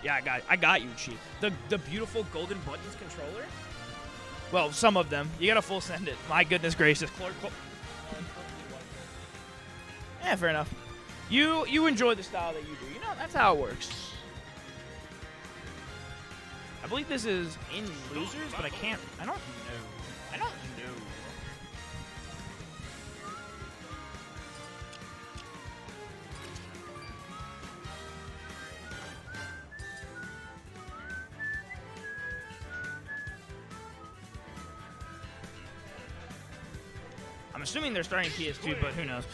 Yeah, I got you, Chief. The beautiful golden buttons controller. Well, some of them. You gotta full send it. My goodness gracious. Yeah, fair enough. You enjoy the style that you do. You know, that's how it works. I believe this is in losers, but I don't know. I'm assuming they're starting PS2, but who knows.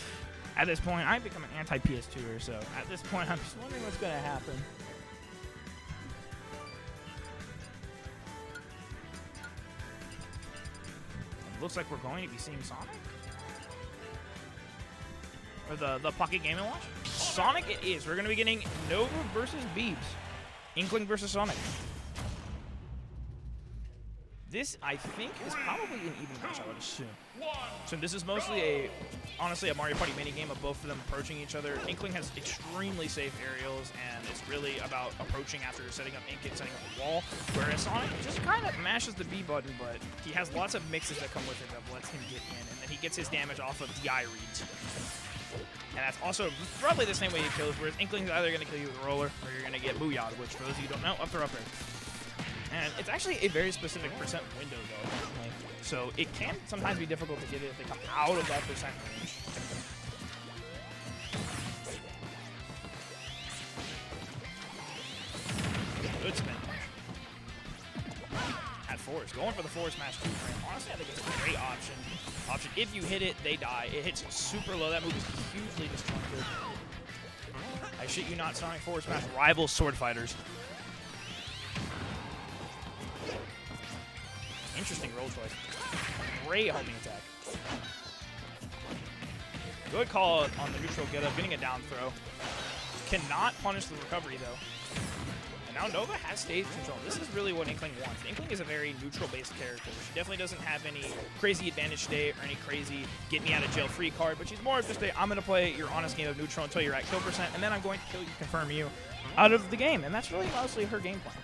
At this point, I've become an anti-PS2er, so at this point, I'm just wondering what's going to happen. It looks like we're going to be seeing Sonic? Or the Pocket Game & Watch? Sonic it is. We're going to be getting Nova versus Beebs. Inkling versus Sonic. This, I think, is probably an even match, I would assume. So this is mostly honestly a Mario Party minigame of both of them approaching each other. Inkling has extremely safe aerials, and it's really about approaching after setting up Ink and setting up a wall, whereas Sonic just kind of mashes the B button, but he has lots of mixes that come with it that lets him get in, and then he gets his damage off of DI reads. And that's also roughly the same way he kills, whereas Inkling's either going to kill you with a roller, or you're going to get Booyah, which for those of you who don't know, up throw up air. And it's actually a very specific percent window, though. So it can sometimes be difficult to get it if they come out of that percent range. Good spin. At force. Going for the forward smash 2-frame. Honestly, I think it's a great option. If you hit it, they die. It hits super low. That move is hugely destructive. I shit you not, Sonic forward smash rivals sword fighters. Interesting roll choice. Great homing attack. Good call on the neutral get up, getting a down throw. Cannot punish the recovery though. And now Nova has stage control. This is really what Inkling wants. Inkling is a very neutral-based character. She definitely doesn't have any crazy advantage state or any crazy get me out of jail free card, but she's more of just a I'm gonna play your honest game of neutral until you're at kill percent, and then I'm going to kill you, confirm you out of the game. And that's really mostly her game plan.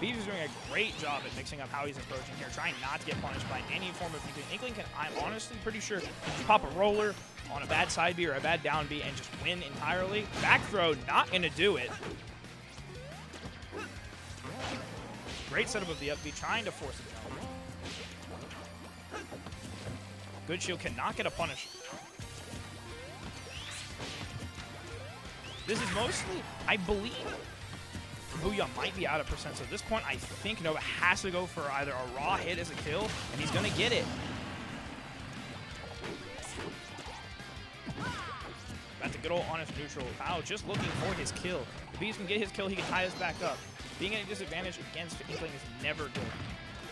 Beebs is doing a great job at mixing up how he's approaching here, trying not to get punished by any form of Inkling. Inkling can, I'm honestly pretty sure, just pop a roller on a bad side B or a bad down B and just win entirely. Back throw, not going to do it. Great setup of the up B, trying to force a jump. Good shield, cannot get a punish. This is mostly, I believe, Booyah might be out of percent, so at this point, I think Nova has to go for either a raw hit as a kill, and he's going to get it. That's a good old honest neutral. Foul just looking for his kill. If Beebs can get his kill, he can tie us back up. Being at a disadvantage against Inkling is never good.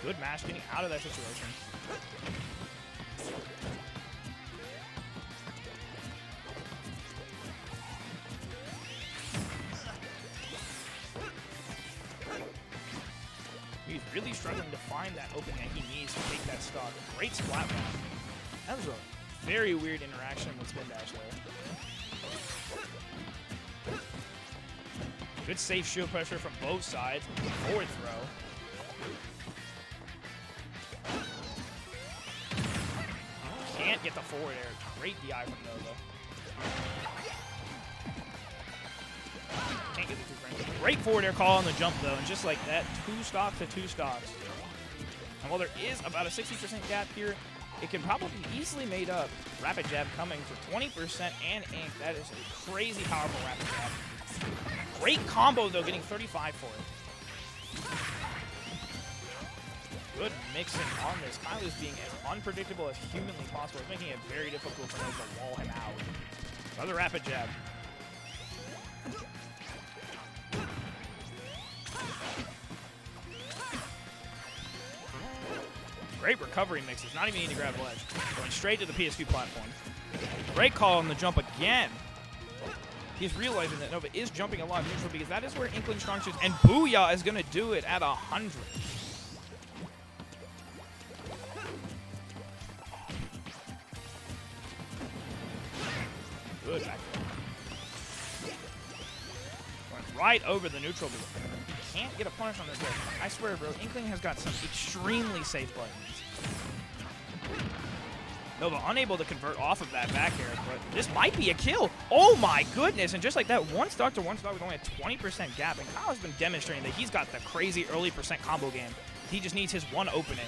Good mash getting out of that situation. He's really struggling to find that opening that he needs to take that stock. Great splat bomb. That was a very weird interaction with spin dash there. Good safe shield pressure from both sides. Forward throw. Can't get the forward air. Great DI from Nova. Can't get the 2 frames. Great forward air call on the jump though, and just like that, 2 stocks to 2 stocks. And while there is about a 60% gap here, it can probably be easily made up. Rapid jab coming for 20% and ink. That is a crazy powerful rapid jab. Great combo though, getting 35 for it. Good mixing on this. Kylo's being as unpredictable as humanly possible. It's making it very difficult for them to wall him out. Another rapid jab. Great recovery mixes, not even needing to grab ledge. Going straight to the PS2 platform. Great call on the jump again. He's realizing that Nova is jumping a lot neutral because that is where Inkling strong suits, and Booyah is going to do it at 100. good back there. Went right over the neutral. He can't get a punish on this guy. I swear, bro, Inkling has got some extremely safe buttons. Nova unable to convert off of that back air, but this might be a kill. Oh my goodness, and just like that, one stock to one stock with only a 20% gap, and Kyle has been demonstrating that he's got the crazy early percent combo game. He just needs his one opening.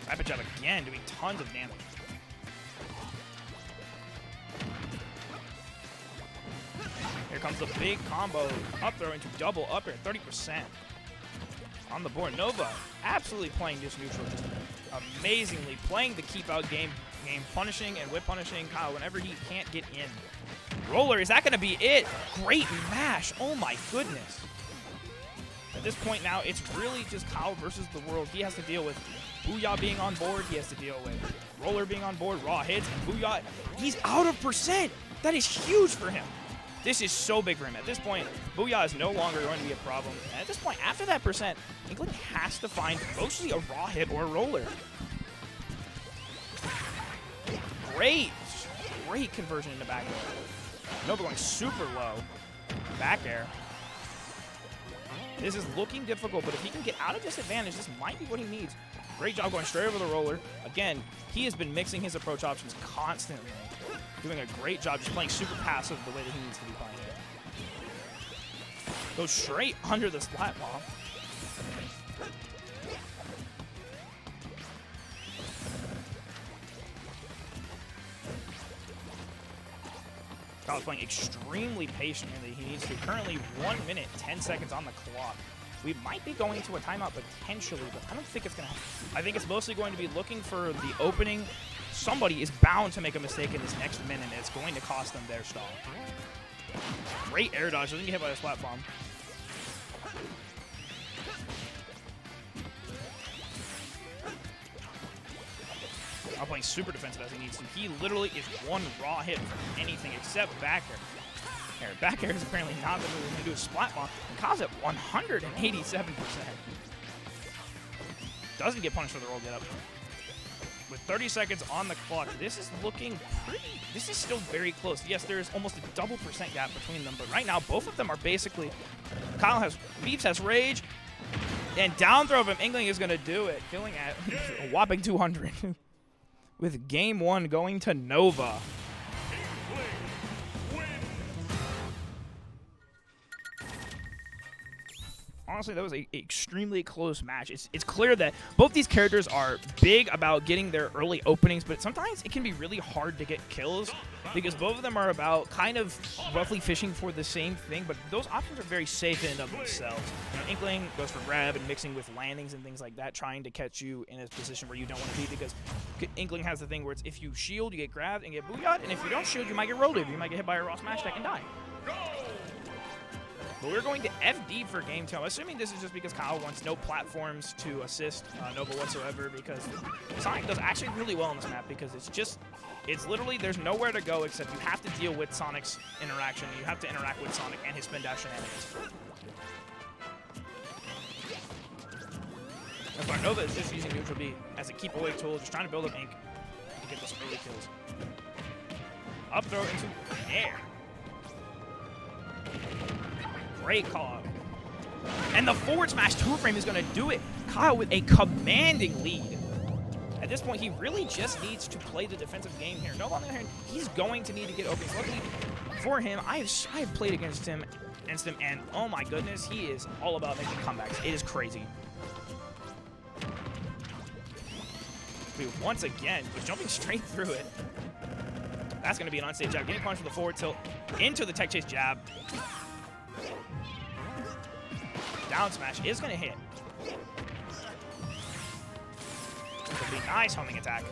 Rapid jab again, doing tons of damage. Here comes the big combo up throw into double up air, 30% on the board. Nova absolutely playing this neutral, just amazingly playing the keep out game, punishing and whip punishing Kyle whenever he can't get in. Roller, is that going to be it? Great mash. Oh my goodness. At this point now, it's really just Kyle versus the world. He has to deal with Booyah being on board. He has to deal with Roller being on board, raw hits, and Booyah. He's out of percent. That is huge for him. This is so big for him. At this point, Booyah is no longer going to be a problem. And at this point, after that percent, Inkling has to find mostly a raw hit or a roller. Great conversion into back air. Nova going super low. Back air. This is looking difficult, but if he can get out of disadvantage, this might be what he needs. Great job going straight over the roller. Again, he has been mixing his approach options constantly. Doing a great job just playing super passive the way that he needs to be playing it. Goes straight under the splat bomb. Kyle's playing extremely patiently. He needs to. Currently 1 minute, 10 seconds on the clock. We might be going to a timeout potentially, but I don't think it's going to happen. I think it's mostly going to be looking for the opening. Somebody is bound to make a mistake in this next minute, and it's going to cost them their stall. Great air dodge. Doesn't get hit by a splat bomb. Now playing super defensive as he needs to. He literally is one raw hit from anything except back air. Back air is apparently not the move. He's going to do a splat bomb. And Kyle's at 187%. Doesn't get punished for the roll get up. With 30 seconds on the clock, this is looking pretty. This is still very close. Yes, there is almost a double percent gap between them, but right now both of them are basically. Kyle has Beeps has rage, and down throw from Inkling is going to do it, killing at a whopping 200. With game one going to Nova. Honestly, that was an extremely close match. It's clear that both these characters are big about getting their early openings, but sometimes it can be really hard to get kills because both of them are about kind of roughly fishing for the same thing, but those options are very safe in and of themselves. You know, Inkling goes for grab and mixing with landings and things like that, trying to catch you in a position where you don't want to be, because Inkling has the thing where it's if you shield, you get grabbed and get booyah'd, and if you don't shield, you might get rolled over. You might get hit by a raw smash deck and die. But we're going to FD for game two. I'm assuming this is just because Kyle wants no platforms to assist Nova whatsoever, because Sonic does actually really well on this map because it's literally, there's nowhere to go except you have to deal with Sonic's interaction. You have to interact with Sonic and his spin dash shenanigans. That's why Nova is just using neutral B as a keep away tool, just trying to build up ink to get those early kills. Up throw into air. Great call. And the forward smash two frame is going to do it. Kyle with a commanding lead. At this point, he really just needs to play the defensive game here. Nova, on the other hand, he's going to need to get openings. Luckily for him, I have played against him, and oh my goodness, he is all about making comebacks. It is crazy. Once again, but jumping straight through it. That's going to be an on-stage jab. Getting punished with the forward tilt into the tech chase jab. Down smash is going to hit. It'll be nice homing attack.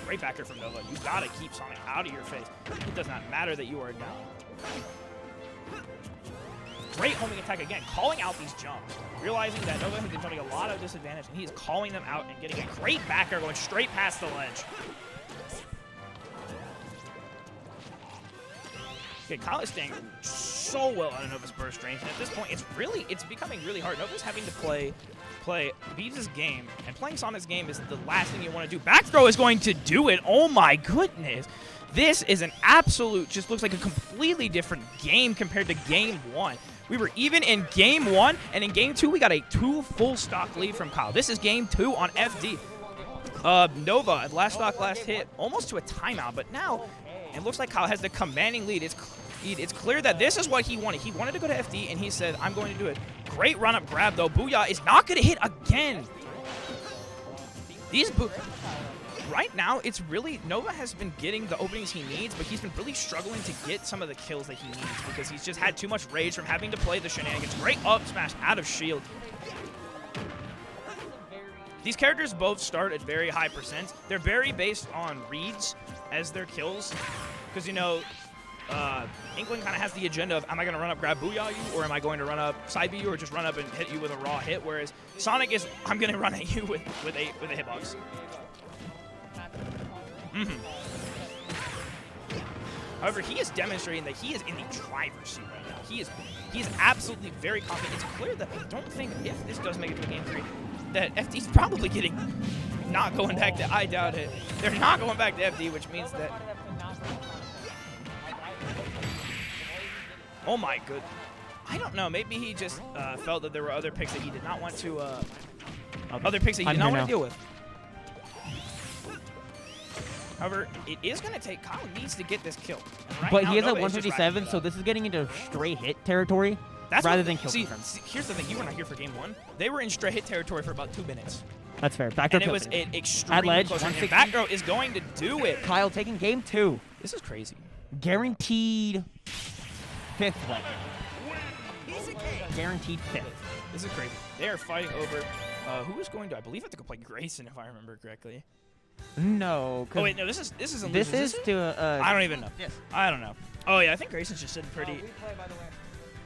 Great backer from Nova. You got to keep Sonic out of your face. It does not matter that you are down. Great homing attack again, calling out these jumps. Realizing that Nova has been jumping a lot of disadvantage, and he is calling them out and getting a great backer going straight past the ledge. Okay, Kyle is staying so well out of Nova's burst range, and at this point, it's becoming really hard. Nova's having to play Beebs' game, and playing Sonic's game is the last thing you want to do. Back throw is going to do it. Oh my goodness. This is an absolute, just looks like a completely different game compared to game 1. We were even in game 1, and in game 2, we got a 2 full stock lead from Kyle. This is game 2 on FD. Nova at last stock, last hit, almost to a timeout, but now it looks like Kyle has the commanding lead. It's clear that this is what he wanted. He wanted to go to FD, and he said, I'm going to do it. Great run-up grab, though. Booyah is not going to hit again. Right now, it's really, Nova has been getting the openings he needs, but he's been really struggling to get some of the kills that he needs because he's just had too much rage from having to play the shenanigans. Great up smash out of shield. These characters both start at very high percents. They're very based on reads as their kills because, you know, Inkling kind of has the agenda of, am I going to run up grab Booyah you, or am I going to run up side B you, or just run up and hit you with a raw hit, whereas Sonic is, I'm going to run at you with a hitbox. However, he is demonstrating that he is in the driver's seat right now. He is absolutely very confident. It's clear that I don't think, if this does make it to game 3, that FD's probably not going back to, I doubt it. They're not going back to FD, which means that, oh my good. I don't know, maybe he just felt that there were other picks that he did not want to, deal with. However, it is going to take, Kyle needs to get this kill. Right but now, he is Nova at 157, so this is getting into straight hit territory rather than kill confirm. See, here's the thing. You were not here for game 1. They were in straight hit territory for about 2 minutes. That's fair. Back throw and it was extremely close. And back throw is going to do it. Kyle taking game 2. This is crazy. Guaranteed 5th leg. Guaranteed 5th. This is crazy. They are fighting over who is going to, I believe, have to go play Grayson, if I remember correctly. No. Oh wait, no. This is to. I don't even know. Yes. I don't know. Oh yeah, I think Grayson's just sitting pretty.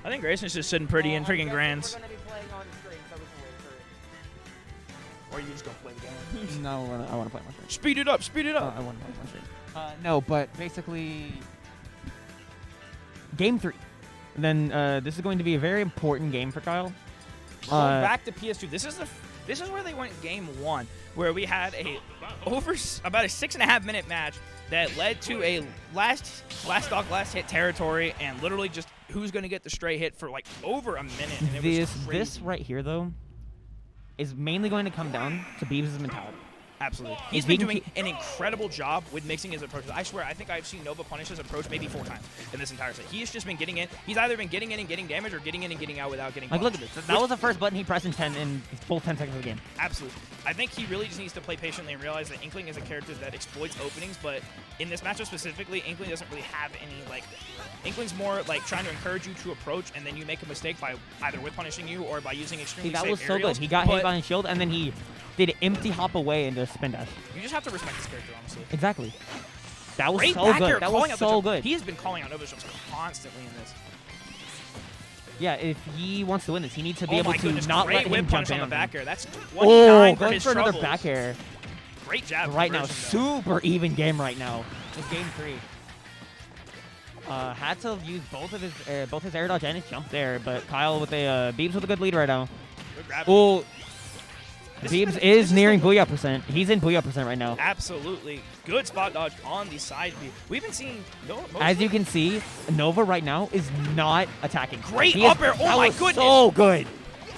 I think Grayson's just sitting pretty in freaking Grands. Or you just don't play the game. No, I want to play my stream. Speed it up. Speed it up. I want to play my stream. No, but basically, game 3. Then this is going to be a very important game for Kyle. Going back to PS2. This is where they went game 1, where we had about a 6.5-minute match that led to a last stock, last hit territory, and literally just who's going to get the stray hit for like over a minute. And this right here though is mainly going to come down to Beebs' mentality. Absolutely. He's been doing an incredible job with mixing his approaches. I swear, I think I've seen Nova punish his approach maybe 4 times in this entire set. He's just been getting in. He's either been getting in and getting damage or getting in and getting out without getting punished. Like, look at this. That was the first button he pressed in full 10 seconds of the game. Absolutely. I think he really just needs to play patiently and realize that Inkling is a character that exploits openings, but in this matchup specifically, Inkling doesn't really have any, like, Inkling's more like trying to encourage you to approach, and then you make a mistake by either whip punishing you or by using extremely safe aerials. That was so good. He got hit on his shield, and then he did empty hop away into a spin dash. You just have to respect this character, honestly. Exactly. That was so good. That was so good. He has been calling out Nova jumps constantly in this. Yeah, if he wants to win this, he needs to be able to not let him jump in on the back air. That's 29 going for his for another troubles. back air. Great jab. Right now, super even game right now. It's game 3. Had to use both his air dodge and his jump there, but Kyle with a Beebs with a good lead right now. Oh, Beebs is nearing Booyah percent. He's in Booyah percent right now. Absolutely. Good spot dodge on the side B. We've been seeing as you can see, Nova right now is not attacking. Great up air. Oh my goodness. So good.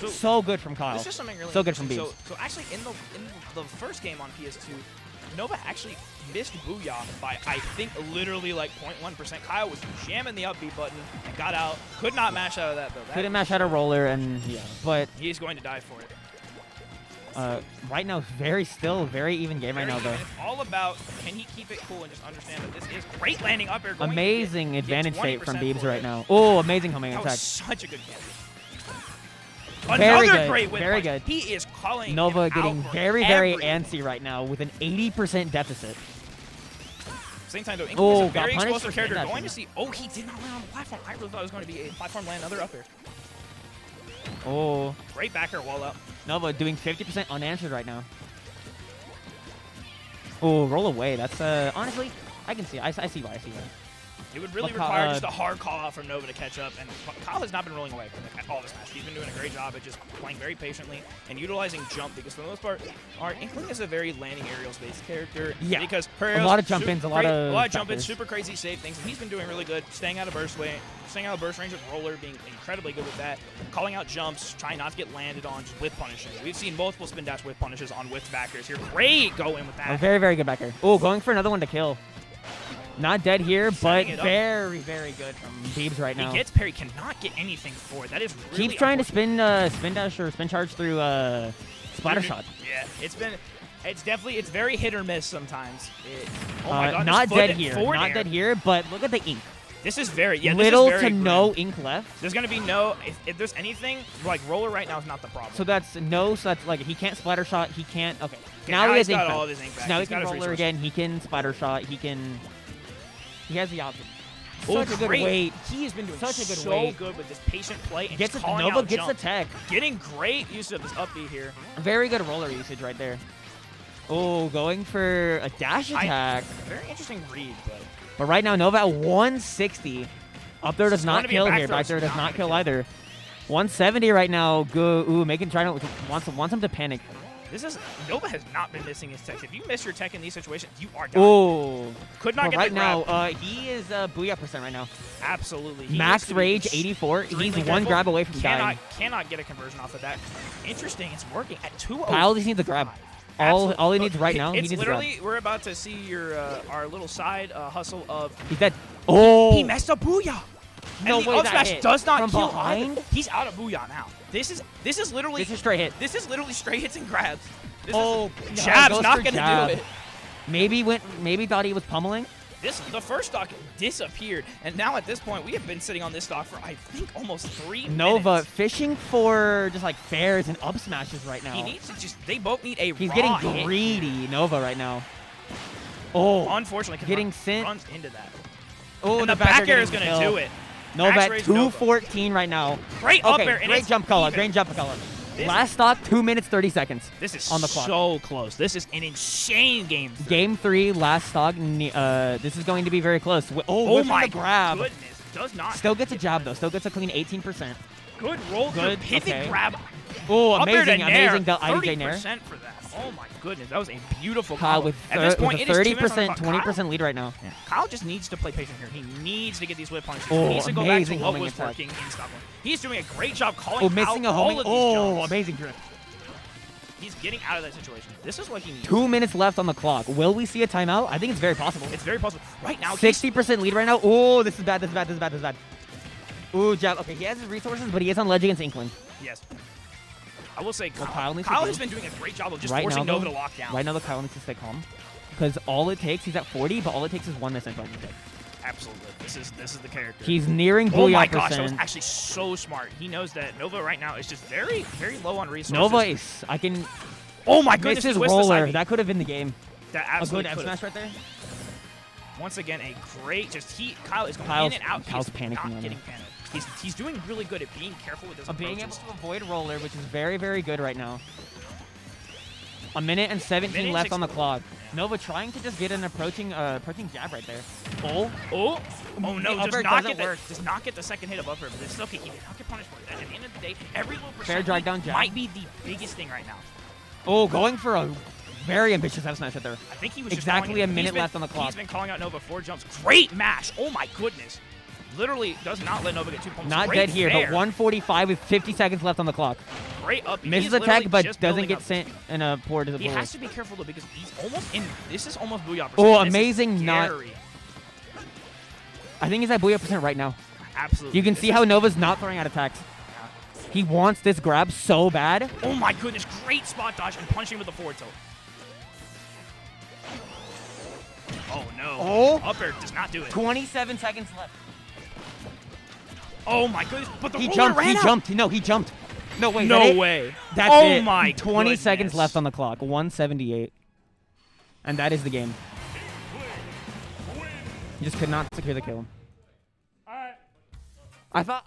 So good from Kyle. This is something really so good from Beebs. So actually in the first game on PS2, Nova actually missed Booyah by, I think, literally like 0.1%. Kyle was jamming the up B button and got out. Could not mash out of that, though. Couldn't mash out a roller, and yeah, but he's going to die for it. Right now, still very even game right now, though. It's all about, can he keep it cool and just understand that this is great landing up air. Amazing advantage state from Beebs right now. Oh, amazing homing attack. That was such a good game. Very Another good. Great win Very punch. good. He is calling Nova getting very everything. antsy right now with an 80% deficit. Same time, though, Inkling is a very got explosive character. Going to see, he did not land on the platform. I really thought it was going to be a platform land, another up air. Oh. Great back air wall up. Nova doing 50% unanswered right now. Oh, roll away. That's, honestly, I can see. I see why. It would really require just a hard call out from Nova to catch up, and Kyle has not been rolling away from all this match. He's been doing a great job at just playing very patiently and utilizing jump, because for the most part, our Inkling is a very landing aerials-based character. Yeah, because her a lot of jump-ins, a lot of jump-ins, super crazy save things, and he's been doing really good, staying out of burst range with roller, being incredibly good with that, calling out jumps, trying not to get landed on, just whiff punishes. We've seen multiple spin dash whiff punishes on whiff backers here. Great going with that. A very, very good backer. Oh, going for another one to kill. Not dead here, but very, very good from Beebs right now. He gets parry, cannot get anything for it. That is really Keeps trying to spin dash or spin charge through splatter shot. Yeah, it's very hit or miss sometimes. Oh my god, not dead here. Not dead here, but look at the ink. This is very, little to no ink left. There's going to be no, if there's anything, like roller right now is not the problem. So that's like, he can't splatter shot, he can't, okay. Now he has got all of his ink back. So now he can roller again, he can splatter shot, he has the option. Such a good weight. He has been doing such a good so good with this patient play and Nova gets the tech. Getting great use of this up B here. Very good roller usage right there. Oh, going for a dash attack. Very interesting read, but right now Nova at 160. Up there does not kill here. Back there does not kill either. 170 right now. Wants him to panic. Nova has not been missing his tech. If you miss your tech in these situations, you are done. Oh, could not get right the grab. now. He is Booyah % right now. Absolutely. Max rage 84. He's one grab away from dying. Cannot get a conversion off of that. Interesting. It's working at 2-0. Kyle just needs a grab. All he needs right now. It's literally we're about to see our little side hustle of. He's dead. Oh, he messed up Booyah. No and the way up smash does not from kill behind. either. He's out of Booyah now. This is literally. This is straight hit. This is literally straight hits and grabs. Jab's not gonna do it. Maybe thought he was pummeling. The first stock disappeared, and now at this point we have been sitting on this stock for I think almost 3 minutes. Nova fishing for just like fairs and up smashes right now. He needs to they both need a He's raw getting greedy, hit. Nova right now. Oh, unfortunately, getting sent. Runs into that. Oh, and the back air is gonna do it. Nova at 214 right now. Great up air. Great jump call up. Great jump call up. Last stock, 2 minutes, 30 seconds. This is on the clock. So close. This is an insane game. Game 3, last stock. This is going to be very close. Oh my grab. Goodness. Does not. Still gets a jab, though. Still gets a clean 18%. Good roll. Good pivot grab. Oh, amazing IDJ Nair. 30% for that. Oh my goodness. That was a beautiful Kyle with at this point, with a 30%, 20% lead right now. Yeah. Kyle just needs to play patient here. He needs to get these whip punishes. Oh, he needs to go back to what was working in Stockholm. He's doing a great job calling missing out a homing. all of these jumps. Amazing drift. He's getting out of that situation. This is what he needs. 2 minutes left on the clock. Will we see a timeout? I think it's very possible. It's very possible. Right now, 60% lead right now. Oh, this is bad. This is bad. This is bad. This is bad. Ooh, jab. Okay, he has his resources, but he is on ledge against Inkling. Yes. I will say Kyle has been doing a great job of just forcing Nova to lock down. Right now, the Kyle needs to stay calm. Because all it takes, he's at 40, but all it takes is one miss and mistake. Absolutely. This is the character. He's nearing Booyah %. Oh my gosh, that was actually so smart. He knows that Nova right now is just very, very low on resources. Nova is, oh my goodness, his roller. That could have been the game. That absolutely a good F smash right there. Once again, a great Kyle is going in and out. Kyle's panicking not getting panicked. He's doing really good at being careful with his being able to avoid roller, which is very, very good right now. A minute and 17 left on the clock. Nova trying to just get an approaching jab right there. Oh no, does not get the second hit of upper, but it's okay. He did not get punished for it. At the end of the day, every little fair drag down jab might be the biggest thing right now. Oh, going for a very ambitious F smash right there. I think he was exactly a minute left on the clock. He's been calling out Nova 4 jumps. Great mash. Oh my goodness. Literally does not let Nova get 2 points. Not dead here, but 145 with 50 seconds left on the clock. Great up. Misses attack, but doesn't get sent in a poor to the He has to be careful though because he's almost in. This is almost Booyah %. Oh, amazing! Not. I think he's at Booyah % right now. Absolutely. You can see how Nova's not throwing out attacks. Yeah. He wants this grab so bad. Oh my goodness! Great spot dodge and punching with the forward tilt. Oh no! Oh, up air does not do it. 27 seconds left. Oh my goodness! But the he roller ran out. Jumped. No, he jumped. No way. No way. That's it. Oh my 20 seconds left on the clock. 178. And that is the game. He just could not secure the kill. All right. I thought.